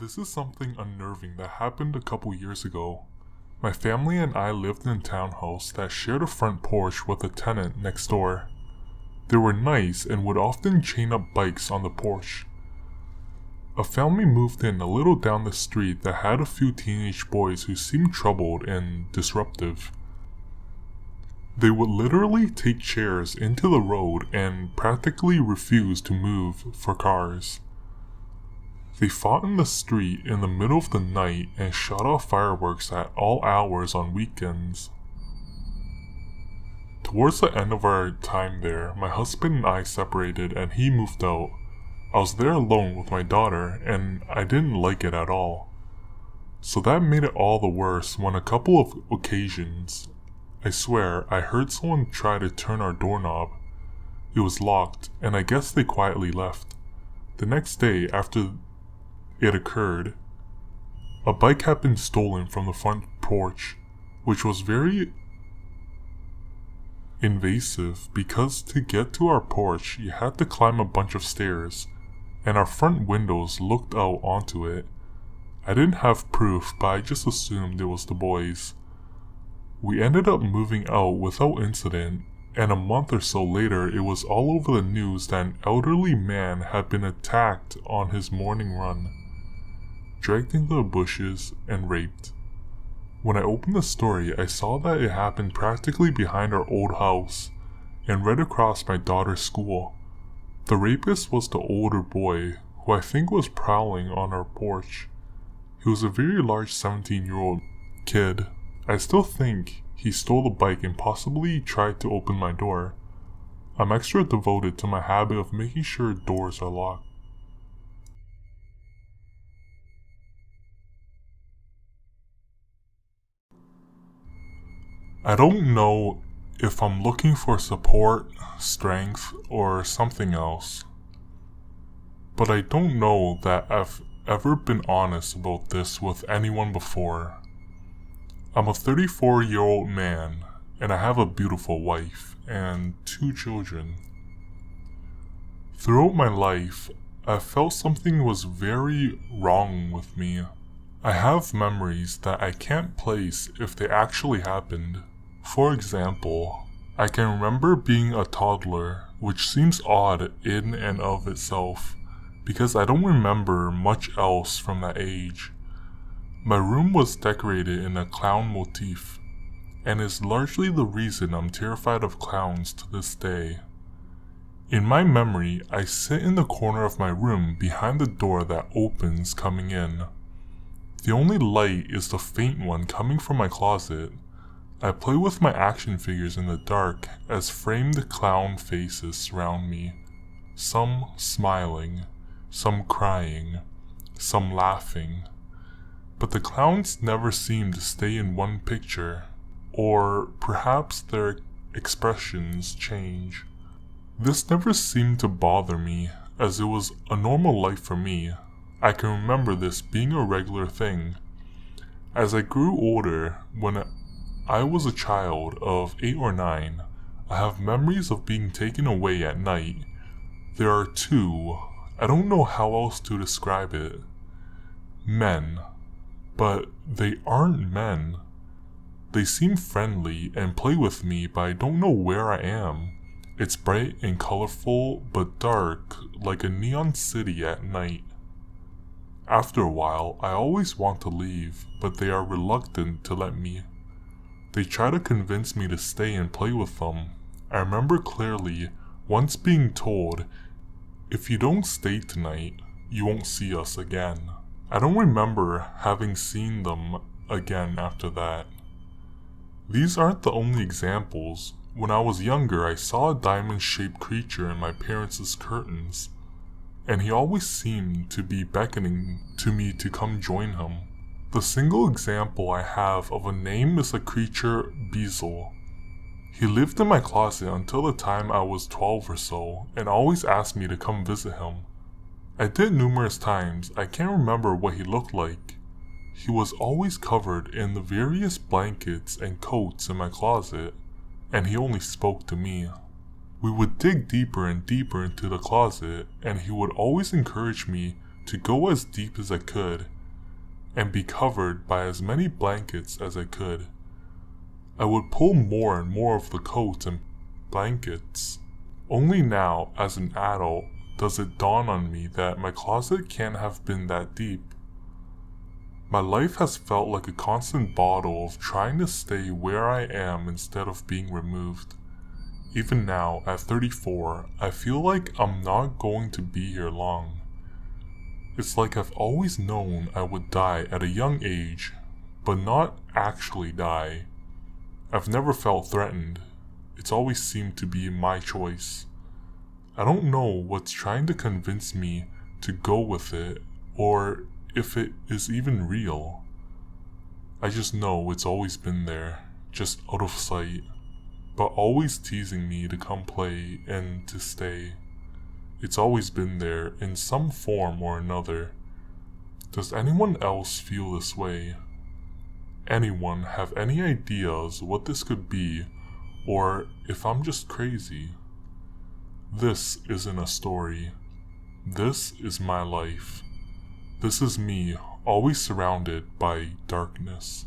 This is something unnerving that happened a couple years ago. My family and I lived in a townhouse that shared a front porch with a tenant next door. They were nice and would often chain up bikes on the porch. A family moved in a little down the street that had a few teenage boys who seemed troubled and disruptive. They would literally take chairs into the road and practically refuse to move for cars. They fought in the street in the middle of the night and shot off fireworks at all hours on weekends. Towards the end of our time there, my husband and I separated and he moved out. I was there alone with my daughter and I didn't like it at all. So that made it all the worse when a couple of occasions, I swear, I heard someone try to turn our doorknob. It was locked and I guess they quietly left. The next day after it occurred, a bike had been stolen from the front porch, which was very invasive because to get to our porch you had to climb a bunch of stairs, and our front windows looked out onto it. I didn't have proof, but I just assumed it was the boys. We ended up moving out without incident, and a month or so later it was all over the news that an elderly man had been attacked on his morning run, dragged into the bushes, and raped. When I opened the story, I saw that it happened practically behind our old house and right across my daughter's school. The rapist was the older boy, who I think was prowling on our porch. He was a very large 17-year-old kid. I still think he stole the bike and possibly tried to open my door. I'm extra devoted to my habit of making sure doors are locked. I don't know if I'm looking for support, strength, or something else. But I don't know that I've ever been honest about this with anyone before. I'm a 34-year-old man, and I have a beautiful wife and 2 children. Throughout my life, I felt something was very wrong with me. I have memories that I can't place if they actually happened. For example, I can remember being a toddler, which seems odd in and of itself, because I don't remember much else from that age. My room was decorated in a clown motif, and is largely the reason I'm terrified of clowns to this day. In my memory, I sit in the corner of my room behind the door that opens coming in. The only light is the faint one coming from my closet. I play with my action figures in the dark as framed clown faces surround me, some smiling, some crying, some laughing. But the clowns never seem to stay in one picture, or perhaps their expressions change. This never seemed to bother me, as it was a normal life for me. I can remember this being a regular thing. As I grew older, when I was a child of 8 or 9, I have memories of being taken away at night. There are 2, I don't know how else to describe it. Men. But they aren't men. They seem friendly and play with me, but I don't know where I am. It's bright and colorful, but dark, like a neon city at night. After a while, I always want to leave, but they are reluctant to let me. They try to convince me to stay and play with them. I remember clearly once being told, "If you don't stay tonight, you won't see us again." I don't remember having seen them again after that. These aren't the only examples. When I was younger, I saw a diamond-shaped creature in my parents' curtains, and he always seemed to be beckoning to me to come join him. The single example I have of a name is the creature Beazle. He lived in my closet until the time I was 12 or so, and always asked me to come visit him. I did numerous times. I can't remember what he looked like. He was always covered in the various blankets and coats in my closet, and he only spoke to me. We would dig deeper and deeper into the closet, and he would always encourage me to go as deep as I could, and be covered by as many blankets as I could. I would pull more and more of the coats and blankets. Only now, as an adult, does it dawn on me that my closet can't have been that deep. My life has felt like a constant battle of trying to stay where I am instead of being removed. Even now, at 34, I feel like I'm not going to be here long. It's like I've always known I would die at a young age, but not actually die. I've never felt threatened. It's always seemed to be my choice. I don't know what's trying to convince me to go with it, or if it is even real. I just know it's always been there, just out of sight, but always teasing me to come play and to stay. It's always been there in some form or another. Does anyone else feel this way? Anyone have any ideas what this could be, or if I'm just crazy? This isn't a story. This is my life. This is me, always surrounded by darkness.